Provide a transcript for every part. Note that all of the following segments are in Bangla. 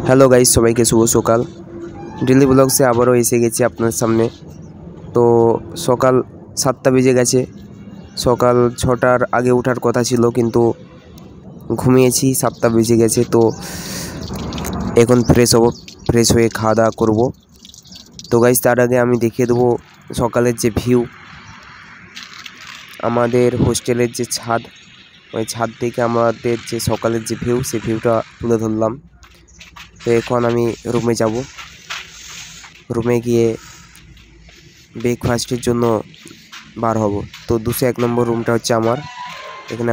হ্যালো গাইস, সবাইকে শুভ সকাল। ডেলি ব্লগসে আবারও এসে গেছি আপনার সামনে। তো সকাল 7টা বেজে গেছে। সকাল 6টার আগে ওঠার কথা ছিল, কিন্তু ঘুমিয়েছি। 7টা বেজে গেছে। তো এখন ফ্রেশ হব, ফ্রেশ হয়ে খাওয়া দাওয়া করবো। তো গাইস, তার আগে আমি দেখিয়ে দেবো সকালের যে ভিউ, আমাদের হোস্টেলের যে ছাদ, ওই ছাদ থেকে আমাদের যে সকালের যে ভিউ, সেই ভিউটা তুলে ধরলাম। তো এখন আমি রুমে যাব। রুমে গিয়ে ব্রেকফাস্টের জন্য বার হব। তো 201 নম্বর রুমটা হচ্ছে আমার। এখানে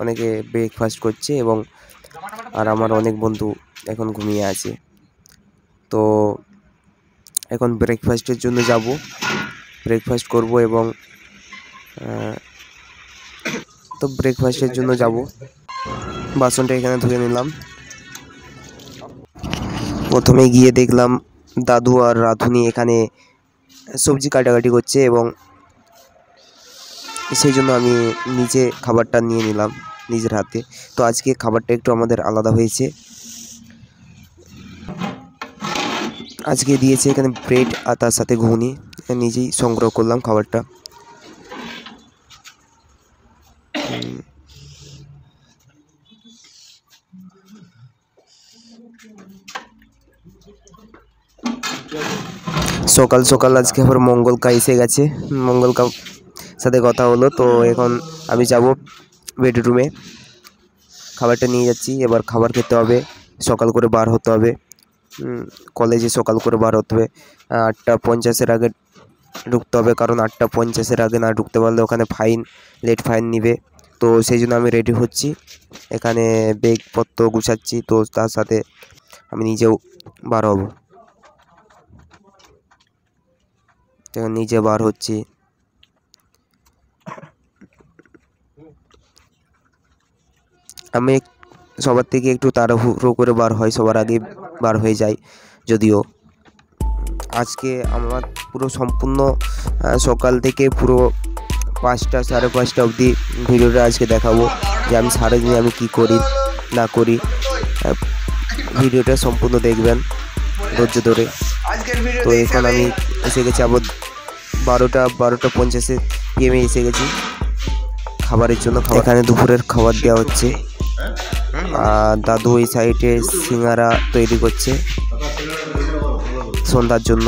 অনেকে ব্রেকফাস্ট করছে আর আমার অনেক বন্ধু এখন ঘুমিয়ে আছে। তো এখন ব্রেকফাস্টের জন্য যাব, ব্রেকফাস্ট করব এবং তো ব্রেকফাস্টের জন্য যাব। বাসনটা এখানে ধুয়ে নিলাম। প্রথমে গিয়ে দেখলাম দাদু আর রাধুনি এখানে সবজি কাটাকাটি করছে, এবং সেই জন্য আমি নিজে খাবারটা নিয়ে নিলাম নিজের হাতে। তো আজকে খাবারটা একটু আমাদের আলাদা হয়েছে। আজকে দিয়েছে এখানে ব্রেড আর তার সাথে ঘুগনি। নিজেই সংগ্রহ করলাম খাবারটা। সকাল সকাল আজকে আবার মঙ্গলকা এসে গেছে। মঙ্গলকা সাথে কথা হলো। তো এখন আমি যাব বেডরুমে, খাবারটা নিয়ে যাচ্ছি। এবার খাবার খেতে হবে, সকাল করে বার হতে হবে। কলেজে সকাল করে বার হতে হবে। 8:50-এর আগে ঢুকতে হবে, কারণ 8:50-এর আগে না ঢুকতে পারলে ওখানে লেট ফাইন নিবে। তো সেই জন্য আমি রেডি হচ্ছি, এখানে ব্যাগপত্র গুছাচ্ছি। তো তার সাথে আমি নিজেও বার হব। নিজে বার হচ্ছি। আমি সবার থেকে একটু তাড়াহুড়ো করে বার হয়, সবার আগে বার হয়ে যায়। যদিও আজকে আমার পুরো সম্পূর্ণ সকাল থেকে পুরো 5টা 5:30 অবধি ভিডিওটা আজকে দেখাবো, যে আমি সারাদিনে আমি কী করি না করি। ভিডিওটা সম্পূর্ণ দেখবেন ধৈর্য ধরে। তো এখন আমি এসে গেছি আবার 12:50 PM এসে গেছি খাবারের জন্য। এখানে দুপুরের খাবার দেওয়া হচ্ছে। আর দাদু ওই সাইডে সিঙ্গারা তৈরি করছে সন্ধ্যার জন্য।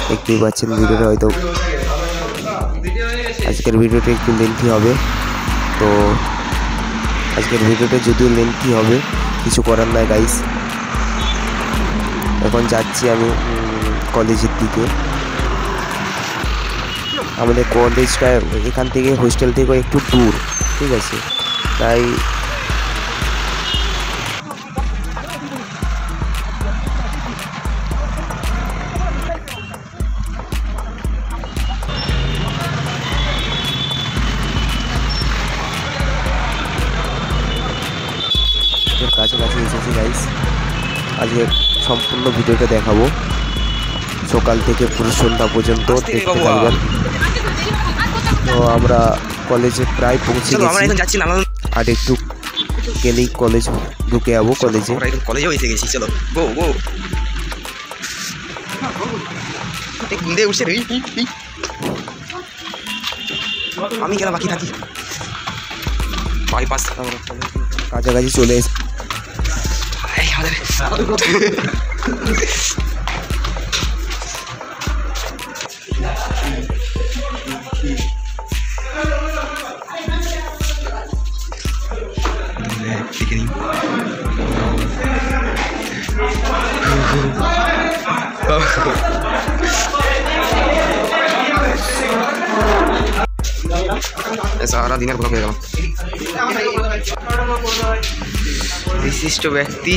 দেখতেই পাচ্ছেন ভিডিওটা, হয়তো আজকের ভিডিওটা একটু লেন্থি হবে। তো আজকের ভিডিওটা যদিও লেন্থি হবে, কিছু করার নাই গাইস। এখন যাচ্ছি আমি কলেজের দিকে। আমাদের কলেজটা এখান থেকে হোস্টেল থেকে একটু দূর, ঠিক আছে? তাই কাছাকাছি এসেছি গাইস। আজকে সম্পূর্ণ ভিডিওটা দেখাবো, সকাল থেকে পুরো সন্ধ্যা পর্যন্ত দেখতে থাকবেন। তো আমরা কলেজে প্রায় পৌঁছে গেছি, আর একটু গেলেই কলেজ ঢুকে যাবো। কলেজেও এসে গেছি। চলো গো গো। আমি কেন বাকি থাকি, বাইপাস কাছাকাছি চলে এসে সারা দিনের ব্লগ হয়ে গেল। বিশিষ্ট ব্যক্তি